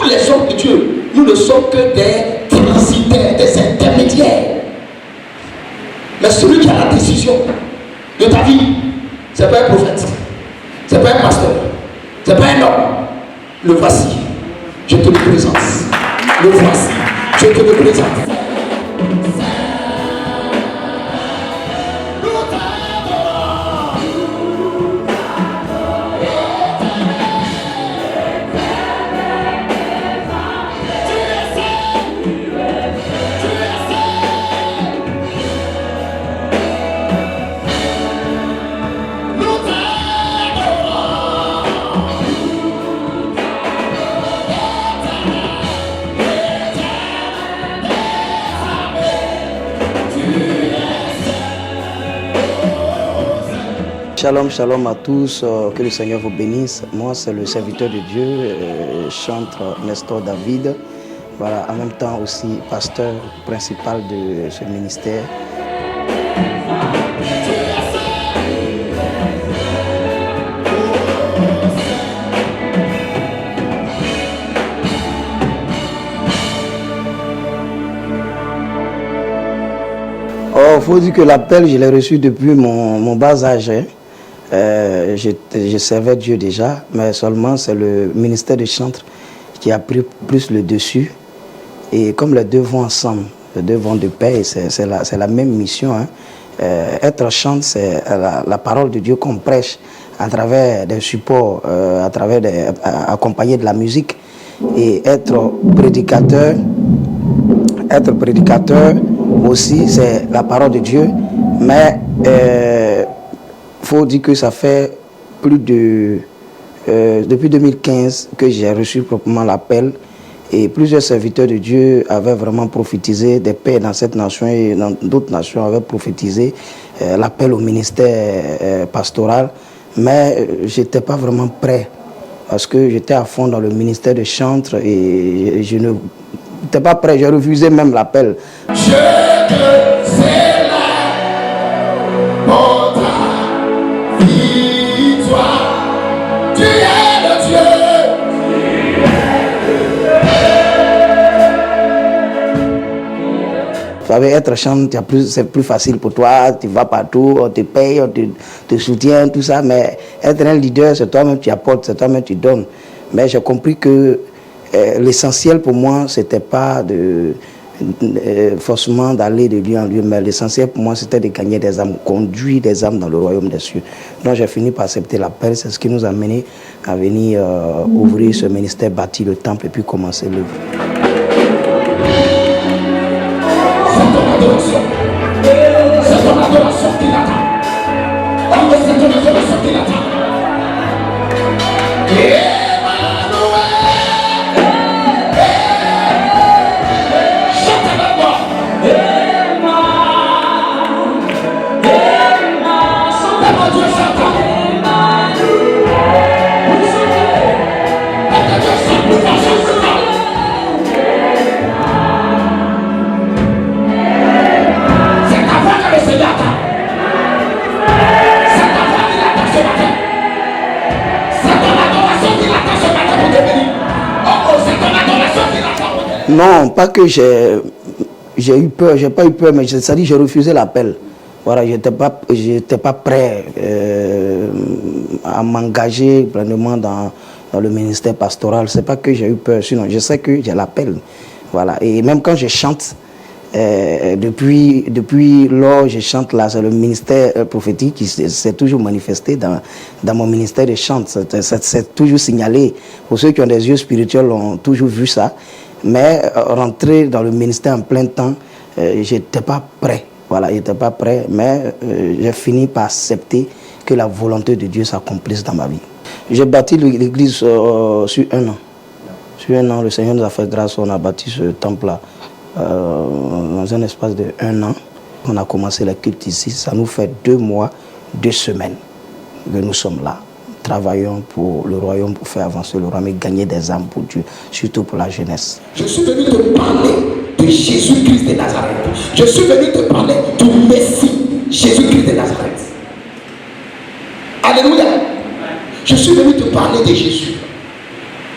Nous les hommes de Dieu, nous ne sommes que des transitaires, des intermédiaires. Mais celui qui a la décision de ta vie, ce n'est pas un prophète, ce n'est pas un pasteur, ce n'est pas un homme. Le voici, je te le présente. Le voici, je te le présente. Shalom, shalom à tous, que le Seigneur vous bénisse. Moi, c'est le serviteur de Dieu, chantre Nestor David. Voilà, en même temps aussi pasteur principal de ce ministère. Oh, faut dire que l'appel, je l'ai reçu depuis mon bas âge. Hein. Je servais Dieu déjà, mais seulement c'est le ministère de chantre qui a pris plus le dessus. Et comme les deux vont ensemble, les deux vont de pair, c'est la même mission. Hein. Être chantre, c'est la parole de Dieu qu'on prêche à travers des supports, accompagné de la musique. Et être prédicateur aussi, c'est la parole de Dieu. Mais faut dire que ça fait plus de depuis 2015 que j'ai reçu proprement l'appel et plusieurs serviteurs de Dieu avaient vraiment prophétisé des pères dans cette nation et dans d'autres nations avaient prophétisé l'appel au ministère pastoral, mais j'étais pas vraiment prêt parce que j'étais à fond dans le ministère de chantre et je n'étais pas prêt, j'ai refusé même l'appel. Vous savez, être chanteur, c'est plus facile pour toi, tu vas partout, on te paye, on te soutient, tout ça, mais être un leader, c'est toi-même qui apportes, c'est toi-même qui donnes. Mais j'ai compris que l'essentiel pour moi, c'était pas forcément d'aller de lieu en lieu, mais l'essentiel pour moi, c'était de gagner des âmes, conduire des âmes dans le royaume des cieux. Donc j'ai fini par accepter l'appel, c'est ce qui nous a mené à venir ouvrir ce ministère, bâtir le temple et puis commencer l'œuvre. C'est ton adoration qui l'attend. Oh, c'est ton adoration qui l'attend. Non, pas que j'ai eu peur, j'ai pas eu peur, mais c'est-à-dire j'ai refusé l'appel. Voilà, j'étais pas prêt à m'engager pleinement dans le ministère pastoral. C'est pas que j'ai eu peur, sinon je sais que j'ai l'appel. Voilà, et même quand je chante, depuis lors je chante là, c'est le ministère prophétique qui s'est toujours manifesté dans mon ministère de chante. C'est toujours signalé. Pour ceux qui ont des yeux spirituels, ont toujours vu ça. Mais rentrer dans le ministère en plein temps, j'étais pas prêt. Voilà, j'étais pas prêt, mais j'ai fini par accepter que la volonté de Dieu s'accomplisse dans ma vie. J'ai bâti l'église sur un an. Sur un an, le Seigneur nous a fait grâce, on a bâti ce temple-là dans un espace de 1 an. On a commencé la cultes ici, ça nous fait 2 mois, 2 semaines que nous sommes là. Travaillons pour le royaume, pour faire avancer le royaume et gagner des âmes pour Dieu, surtout pour la jeunesse. Je suis venu te parler de Jésus-Christ de Nazareth. Je suis venu te parler du Messie, Jésus-Christ de Nazareth. Alléluia. Je suis venu te parler de Jésus.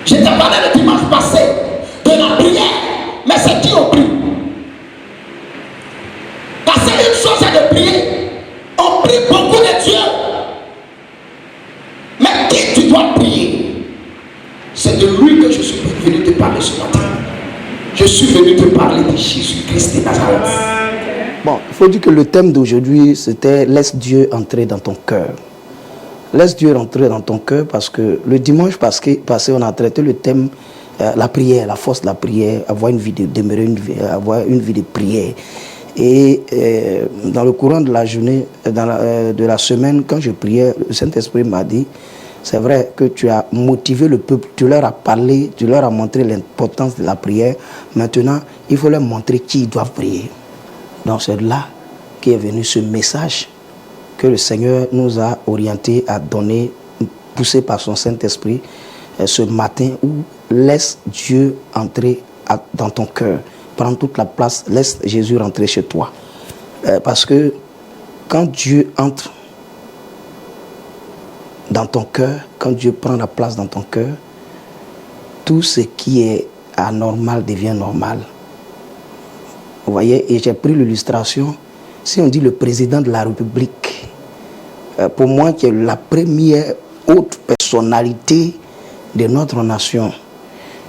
Je t'ai parlé le dimanche passé je suis venu te parler ce matin. Je suis venu te parler de Jésus-Christ de Nazareth. Bon, il faut dire que le thème d'aujourd'hui, c'était « Laisse Dieu entrer dans ton cœur ». Laisse Dieu entrer dans ton cœur parce que le dimanche passé, on a traité le thème la prière, la force de la prière, avoir une vie de demeurer, avoir une vie de prière. Et dans le courant de la journée, de la semaine, quand je priais, le Saint-Esprit m'a dit, c'est vrai que tu as motivé le peuple, tu leur as parlé, tu leur as montré l'importance de la prière. Maintenant, il faut leur montrer qui ils doivent prier. Donc c'est là qu'est venu ce message que le Seigneur nous a orienté à donner, poussé par son Saint-Esprit ce matin, où laisse Dieu entrer dans ton cœur. Prends toute la place, laisse Jésus rentrer chez toi. Parce que quand Dieu entre dans ton cœur, quand Dieu prend la place dans ton cœur, tout ce qui est anormal devient normal. Vous voyez, et j'ai pris l'illustration, si on dit le président de la République, pour moi qui est la première haute personnalité de notre nation,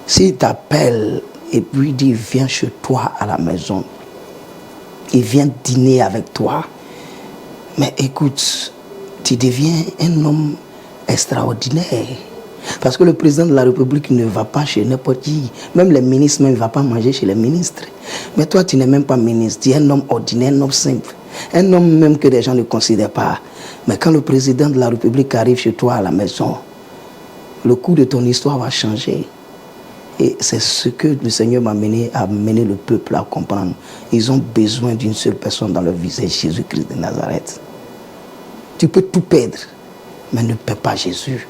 s'il t'appelle et puis dit viens chez toi à la maison, il vient dîner avec toi, mais écoute, tu deviens un homme extraordinaire. Parce que le président de la République ne va pas chez n'importe qui. Même les ministres ne vont pas manger chez les ministres. Mais toi, tu n'es même pas ministre. Tu es un homme ordinaire, un homme simple. Un homme même que les gens ne considèrent pas. Mais quand le président de la République arrive chez toi à la maison, le cours de ton histoire va changer. Et c'est ce que le Seigneur m'a mené à mener le peuple à comprendre. Ils ont besoin d'une seule personne dans leur vie, c'est Jésus-Christ de Nazareth. Tu peux tout perdre, mais ne perds pas Jésus.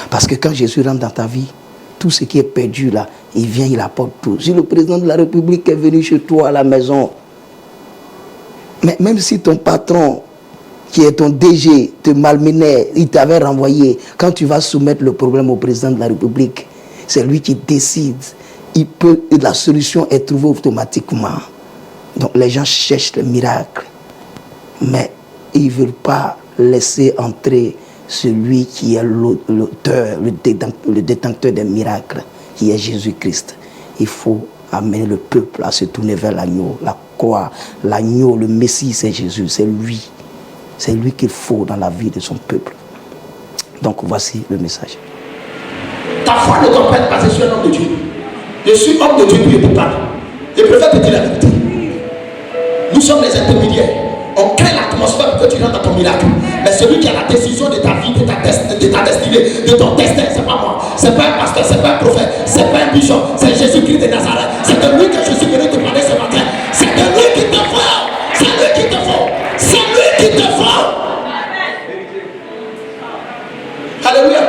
Parce que quand Jésus rentre dans ta vie, tout ce qui est perdu là, il vient, il apporte tout. Si le président de la République est venu chez toi à la maison, mais même si ton patron, qui est ton DG, te malmenait, il t'avait renvoyé, quand tu vas soumettre le problème au président de la République, c'est lui qui décide. La solution est trouvée automatiquement. Donc les gens cherchent le miracle, mais ils ne veulent pas laisser entrer celui qui est l'auteur, le détenteur des miracles, qui est Jésus-Christ. Il faut amener le peuple à se tourner vers l'agneau, la croix. L'agneau, le Messie, c'est Jésus, c'est lui. C'est lui qu'il faut dans la vie de son peuple. Donc voici le message. Ta foi ne doit pas être basée sur un homme de Dieu. Je suis homme de Dieu, puis je te parle. Je préfère te dire la vérité. Nous sommes les intermédiaires. On crée l'atmosphère pour que tu rentres dans ton miracle. Mais celui qui a la décision de ta vie, de ta destinée, de ton destin, c'est pas moi. C'est pas un pasteur, c'est pas un prophète, c'est pas un bishop, c'est Jésus-Christ de Nazareth. C'est de lui que je suis venu te parler ce matin. C'est de lui qui te faut. C'est lui qui te faut. C'est lui qui te faut. Alléluia.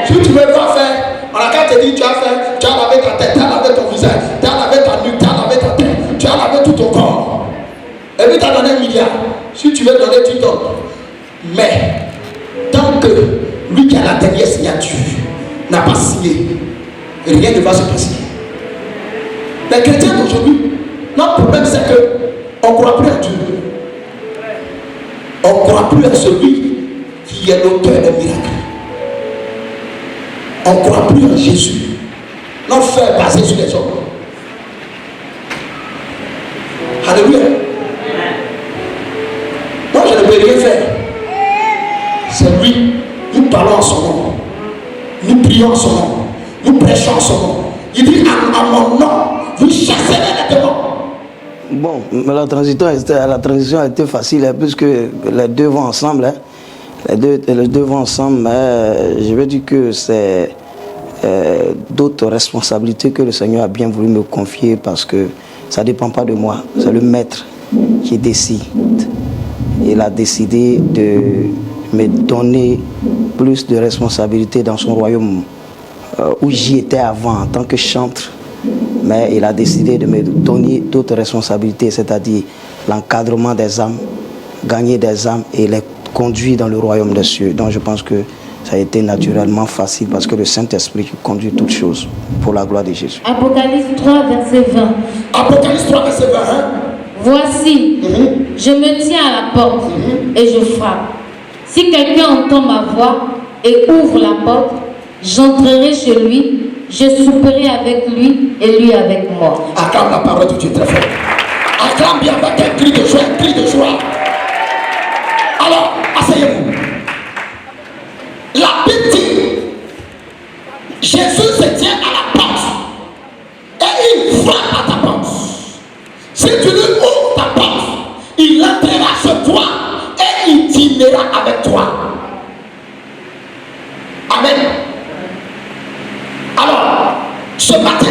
Si tu veux pas faire, on a qu'à te dire, tu as fait, tu as lavé ta tête, tu as lavé ton visage, tu as lavé ta nuque, tu as lavé ta tête, tu as lavé tout ton corps. Et puis tu as donné 1 milliard. Si tu veux donner, tu donnes. Mais, tant que lui qui a la dernière signature n'a pas signé, rien ne va se passer. Les chrétiens d'aujourd'hui, notre problème c'est qu'on ne croit plus en Dieu. On ne croit plus en celui qui est l'auteur des miracles. On ne croit plus en Jésus. Notre foi est basée sur les hommes. Alléluia. Moi, je ne peux rien faire. C'est lui. Nous parlons en son nom. Nous prions en son nom. Nous prêchons en son nom. Il dit à mon nom, vous chasserez les démons. Bon, mais la transition a été facile, hein, puisque les deux vont ensemble. Hein. Les deux vont ensemble, mais je veux dire que c'est d'autres responsabilités que le Seigneur a bien voulu me confier, parce que ça ne dépend pas de moi. C'est le Maître qui décide. Il a décidé de me donner plus de responsabilités dans son royaume, où j'y étais avant en tant que chantre. Mais il a décidé de me donner d'autres responsabilités, c'est-à-dire l'encadrement des âmes, gagner des âmes et les conduire dans le royaume des cieux. Donc je pense que ça a été naturellement facile, parce que le Saint-Esprit qui conduit toutes choses pour la gloire de Jésus. Apocalypse 3, verset 20. Apocalypse 3, verset 20. Voici, je me tiens à la porte et je frappe. Si quelqu'un entend ma voix et ouvre la porte, j'entrerai chez lui je souperai avec lui et lui avec moi. Acclame la parole de Dieu très fort. Acclame bien avec un cri de joie, un cri de joie. Alors, asseyez-vous. La Bible dit, Jésus se tient à la porte et il frappe à ta porte. Si tu lui ouvres ta porte, il entrera sur toi et il dînera avec toi. Amen. Alors, ce matin,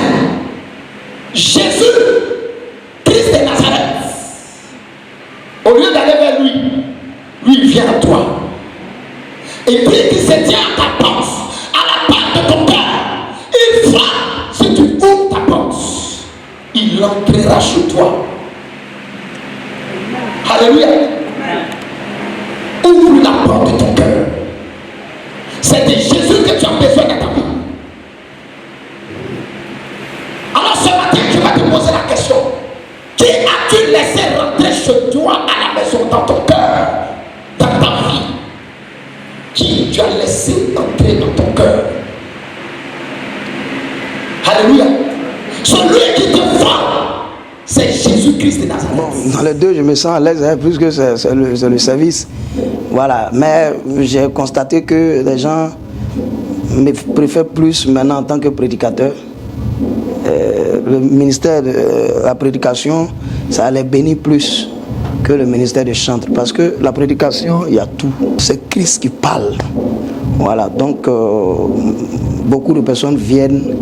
Jésus, Christ de Nazareth, au lieu d'aller vers lui, lui vient à toi. Et puis il se tient à ta porte, à la porte de ton cœur. Il frappe. Si tu ouvres ta porte, il entrera chez toi. Alléluia. Ouvre la porte de ton cœur. C'est de Jésus que tu as besoin dans ta vie. Alors ce matin, je vais te poser la question. Qui as-tu laissé rentrer chez toi à la maison, dans ton cœur, dans ta vie? Qui tu as laissé entrer dans ton cœur? Alléluia. Celui qui te voit, c'est Jésus-Christ de Nazareth. Bon, dans les deux, je me sens à l'aise, hein, plus que c'est le service. Voilà. Mais j'ai constaté que les gens me préfèrent plus maintenant en tant que prédicateur. Le ministère de la prédication, ça les bénit plus que le ministère de chantre. Parce que la prédication, il y a tout. C'est Christ qui parle. Voilà. Donc, beaucoup de personnes viennent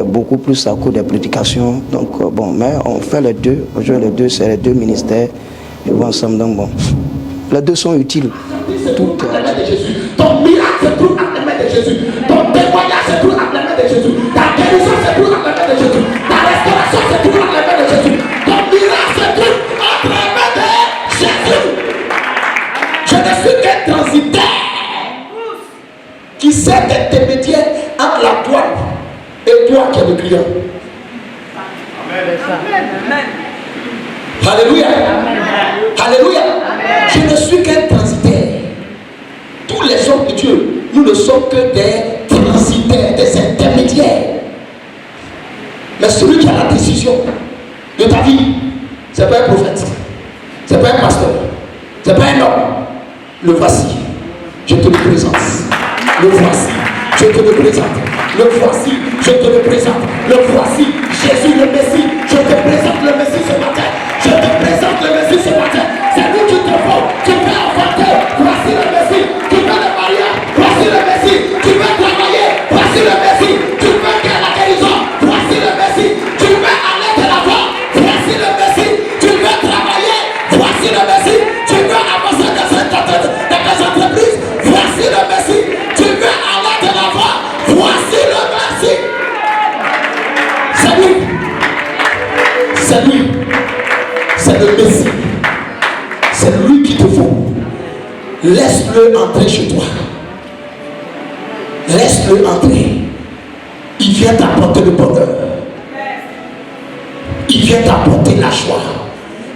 beaucoup plus à cause des prédications. Donc, bon, mais on fait les deux. Aujourd'hui, les deux, c'est les deux ministères. Ils vont ensemble. Donc, bon, les deux sont utiles. Tout est à la main de Jésus. Ton miracle se trouve à la main de Jésus. Ton témoignage se trouve à la main de Jésus. Ta guérison se trouve à la main de Jésus. Ta restauration se trouve à la main de Jésus. Ton miracle se trouve à la main de Jésus. Je ne suis qu'un transitaire qui sert d'intermédiaire entre la douane et toi qui es le client. Amen. Alléluia. Alléluia. Je ne suis qu'un transitaire. Tous les hommes de Dieu, nous ne sommes que des transitaires, des intermédiaires. Mais celui qui a la décision de ta vie, ce n'est pas un prophète, ce n'est pas un pasteur, ce n'est pas un homme. Le voici, je te le présente. Le voici, je te le présente. Le voici, je te le présente. Le voici, Jésus le Messie. Je te présente le Messie ce matin. Je te présente le Messie ce matin. C'est lui qui te faut. Tu veux enfanter, voici le Messie. Tu veux le mariage, voici le Messie. Tu veux travailler, voici le Messie. Tu veux faire la guérison, voici le Messie. Tu veux aller de l'avant, voici le Messie. Tu veux travailler, voici le Messie. Tu veux avancer dans tes entreprises, voici le Messie. Tu veux aller de l'avant, voici le Messie. C'est lui. C'est lui. C'est le Messie. C'est lui qui te faut. Laisse-le entrer chez toi. Laisse-le entrer. Il vient t'apporter le bonheur. Il vient t'apporter la joie.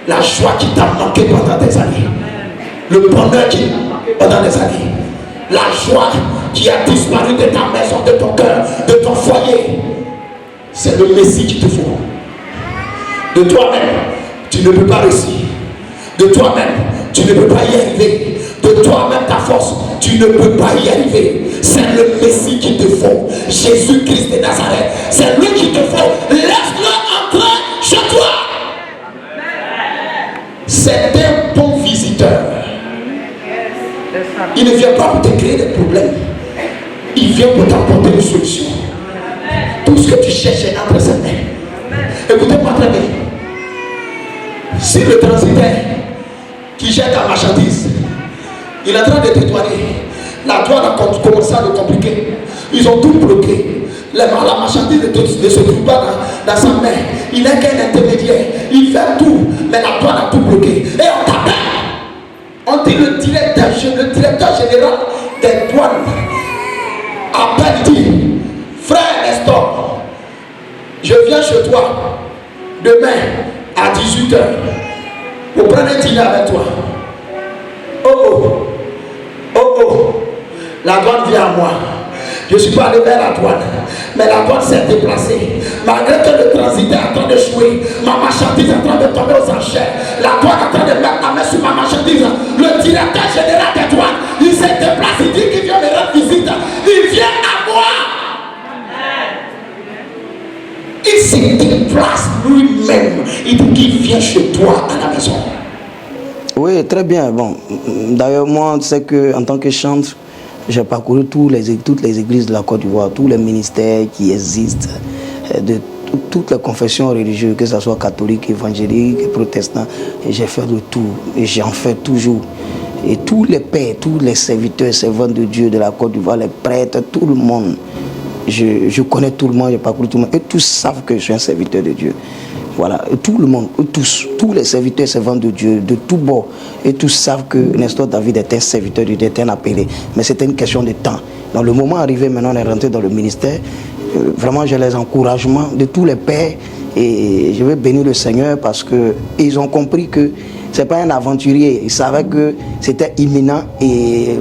La joie qui t'a manqué pendant des années. Le bonheur qui t'a manqué pendant des années. La joie qui a disparu de ta maison, de ton cœur, de ton foyer. C'est le Messie qu'il te faut. De toi-même, tu ne peux pas réussir. De toi-même, tu ne peux pas y arriver. De toi-même, ta force, tu ne peux pas y arriver. C'est le Messie qu'il te faut. Jésus-Christ de Nazareth. C'est lui qu'il te faut. Laisse-le entrer chez toi. C'est un bon visiteur. Il ne vient pas pour te créer des problèmes. Il vient pour t'apporter une solution. Tout ce que tu cherches est entre ses mains. Écoutez-moi très bien. Si le transitaire qui gère ta marchandise, il est en train de te douaner, la douane a commencé à le compliquer. Ils ont tout bloqué. La marchandise ne se trouve pas dans sa main. Il n'est qu'un intermédiaire. Il fait tout, mais la douane a tout bloqué. Et on t'appelle. On dit le directeur général des douanes appelle, dit: frère Nestor, je viens chez toi demain à 18h pour prendre un dîner avec toi. Oh oh, oh oh, la douane vient à moi. Je ne suis pas allé vers la douane, mais la douane s'est déplacée. Malgré que le transit est en train de jouer, ma marchandise est en train de tomber aux enchères. La douane est en train de mettre la main sur ma marchandise. Le directeur général des douanes, il s'est déplacé, il dit qu'il vient me rendre visite. Il vient à moi. Il se déplace lui-même. Il dit qu'il vient chez toi à la maison. Oui, très bien. Bon, d'ailleurs, moi, tu sais qu'en tant que chantre, j'ai parcouru toutes les églises de la Côte d'Ivoire, tous les ministères qui existent, de toutes les confessions religieuses, que ce soit catholique, évangélique, protestant. Et j'ai fait de tout. Et j'en fais toujours. Et tous les pères, tous les serviteurs, servants de Dieu de la Côte d'Ivoire, les prêtres, tout le monde. Je connais tout le monde, j'ai parcouru tout le monde. Et tous savent que je suis un serviteur de Dieu. Voilà, et tout le monde, tous les serviteurs et servants de Dieu, de tous bords, et tous savent que Nestor David est un serviteur de Dieu, est un appelé. Mais c'était une question de temps. Dans le moment arrivé, maintenant on est rentré dans le ministère. Vraiment, j'ai les encouragements de tous les pères et je veux bénir le Seigneur parce qu'ils ont compris que ce n'est pas un aventurier. Ils savaient que c'était imminent et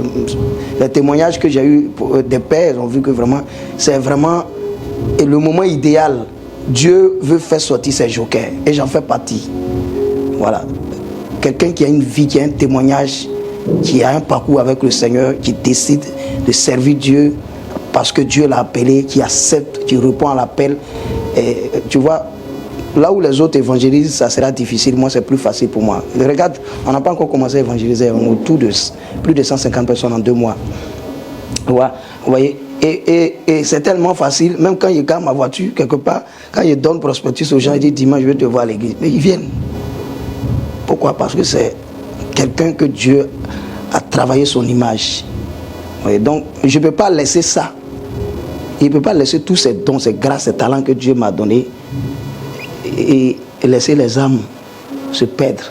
les témoignages que j'ai eu des pères ont vu que vraiment, c'est vraiment le moment idéal. Dieu veut faire sortir ses jokers et j'en fais partie. Voilà. Quelqu'un qui a une vie, qui a un témoignage, qui a un parcours avec le Seigneur, qui décide de servir Dieu parce que Dieu l'a appelé, qui accepte, qui répond à l'appel. Et tu vois, là où les autres évangélisent, ça sera difficile. Moi, c'est plus facile pour moi. Regarde, on n'a pas encore commencé à évangéliser. On a autour de plus de 150 personnes en 2 mois. Ouais, vous voyez. Et c'est tellement facile, même quand je garde ma voiture, quelque part, quand je donne prospectus aux gens, je dis dimanche, je vais te voir à l'église. Mais ils viennent. Pourquoi? Parce que c'est quelqu'un que Dieu a travaillé son image. Et donc, je ne peux pas laisser ça. Je ne peux pas laisser tous ces dons, ces grâces, ces talents que Dieu m'a donnés et laisser les âmes se perdre.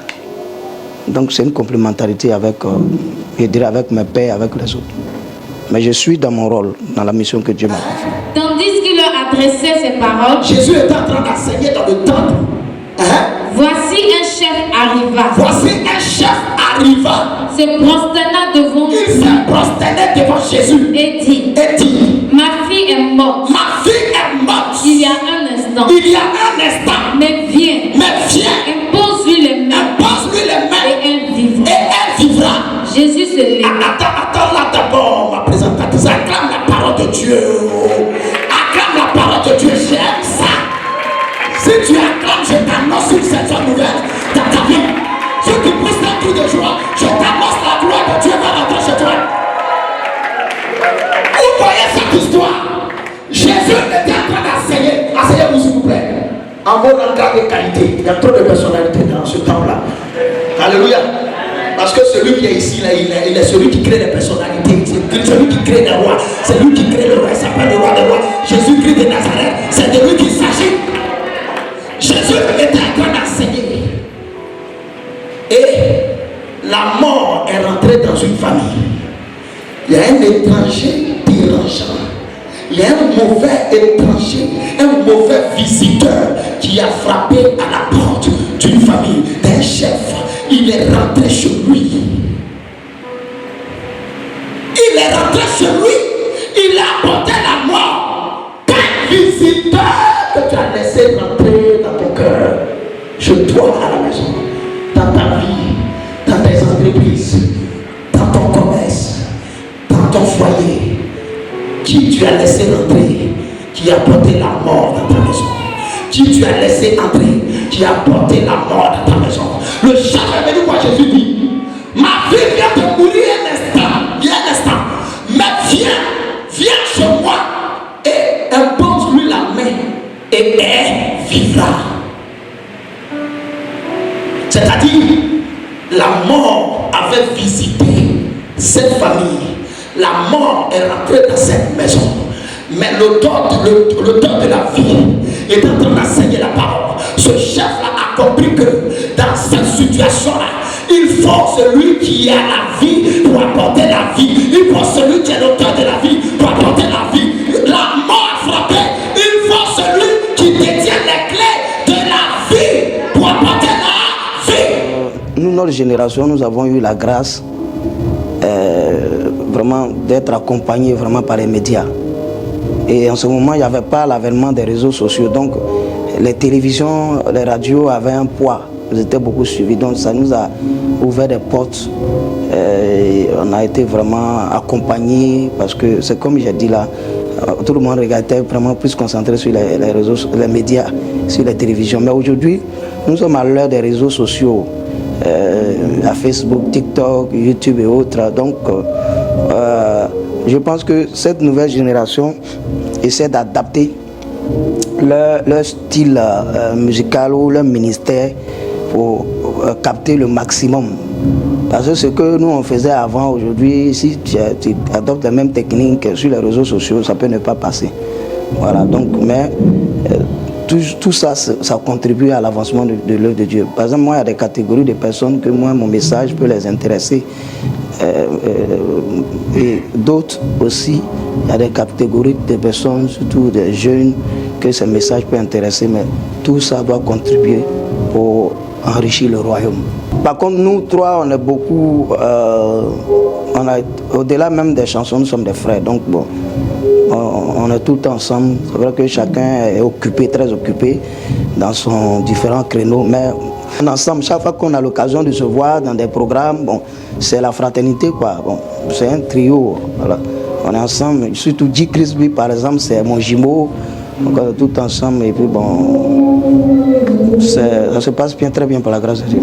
Donc, c'est une complémentarité avec, je dirais, avec mes pères, avec les autres. Mais je suis dans mon rôle, dans la mission que Dieu m'a confiée. Tandis qu'il leur adressait ces paroles, Jésus était en train d'enseigner dans le temple. voici un chef arriva. Voici un chef arriva. Se prosterna devant Il se prosternait devant Jésus et dit, et dit, ma fille est morte. ma fille est morte. Il y a un instant. Il y a un instant. Mais viens. Impose-lui les mains. Impose-lui les mains. Et elle vivra. Et elle vivra. Jésus se leva. Attends là d'abord, ma présentatrice. Acclame la parole de Dieu. Acclame la parole de Dieu. J'aime ça. Si tu acclames, je t'annonce une certaine nouvelle dans ta vie. Si tu pousses un cri de joie, je t'annonce la gloire de Dieu va rentrer chez toi. Vous voyez cette histoire? Jésus était en train d'enseigner. Asseyez-vous s'il vous plaît. En vos langages de qualité. Il y a trop de personnalités dans ce temps-là. Alléluia. Parce que celui qui est ici, là, il est celui qui crée les personnalités. C'est celui qui crée les rois. C'est lui qui crée le roi. Il s'appelle le roi des rois. Jésus-Christ de Nazareth. C'est de lui qu'il s'agit. Jésus était en train d'enseigner. Et la mort est rentrée dans une famille. Il y a un étranger dérangeant. Il y a un mauvais étranger, un mauvais visiteur qui a frappé à la porte d'une famille, d'un chef. Il est rentré chez lui. Il est rentré chez lui. Il a apporté la mort. Quel visiteur que tu as laissé rentrer dans ton cœur, chez toi à la maison, dans ta vie, dans tes entreprises, dans ton commerce, dans ton foyer. Qui tu as laissé rentrer, qui a apporté la mort dans ta maison. Qui tu as laissé entrer, qui a apporté la mort dans ta maison. Le chef est venu voir Jésus dit, ma fille vient de mourir un instant, mais viens chez moi et impose-lui la main et elle vivra. C'est-à-dire, la mort avait visité cette famille. La mort est rentrée dans cette maison. Mais l'auteur de la vie est en train d'enseigner la parole. Ce chef-là a compris que dans cette situation-là, il faut celui qui a la vie pour apporter la vie. Il faut celui qui est l'auteur de la vie pour apporter la vie. La mort a frappé. Il faut celui qui détient les clés de la vie pour apporter la vie. Nous, notre génération, nous avons eu la grâce vraiment d'être accompagnés vraiment par les médias. Et en ce moment, il n'y avait pas l'avènement des réseaux sociaux. Donc, les télévisions, les radios avaient un poids. Ils étaient beaucoup suivis. Donc, ça nous a ouvert des portes. Et on a été vraiment accompagnés parce que c'est comme j'ai dit là, tout le monde regardait vraiment plus concentré sur les réseaux, les médias, sur les télévisions. Mais aujourd'hui, nous sommes à l'heure des réseaux sociaux, à Facebook, TikTok, YouTube et autres. Donc, je pense que cette nouvelle génération essaie d'adapter leur style musical ou leur ministère pour capter le maximum. Parce que ce que nous on faisait avant, aujourd'hui, si tu adoptes les mêmes techniques sur les réseaux sociaux, ça peut ne pas passer. Voilà, donc, mais tout ça, ça contribue à l'avancement de l'œuvre de Dieu. Par exemple, moi, il y a des catégories de personnes que moi, mon message peut les intéresser. Et d'autres aussi, il y a des catégories de personnes, surtout des jeunes, que ce message peut intéresser, mais tout ça doit contribuer pour enrichir le royaume. Par contre, nous trois, on est beaucoup, au-delà même des chansons, nous sommes des frères, donc bon, on est tout le temps ensemble. C'est vrai que chacun est occupé, très occupé dans son différent créneau, mais on est ensemble. Chaque fois qu'on a l'occasion de se voir dans des programmes, bon, c'est la fraternité, quoi. Bon, c'est un trio, voilà. On est ensemble, surtout J. Crisby par exemple, c'est mon jumeau. Donc on est tout ensemble et puis bon, ça se passe bien, très bien par la grâce de Dieu.